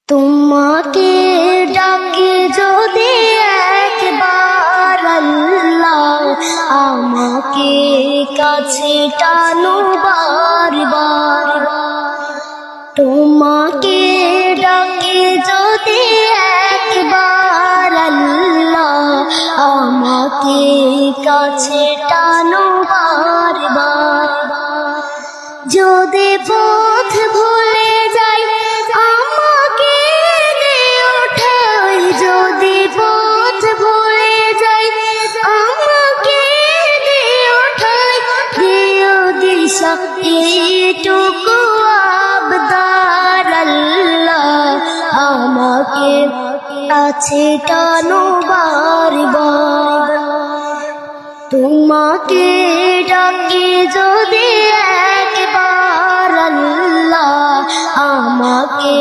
তোমাকে ডাকে যদি একবার আল্লাহ, আমাকে কাছে টানো বারবার। তোমাকে ডাকে যদি একবার আল্লাহ, আমাকে কাছে টানো বারবার। যদি পথ ভুলে যাই আমাকে দিও ঠাই, যদি পথ ভুলে যাই আমাকে দিও ঠাই, দিও দিশা এইটুকু আবদার আল্লাহ, আমাকে কাছে টানো বারবার। তোমাকে ডাকে যদি একবার আল্লাহ, আমাকে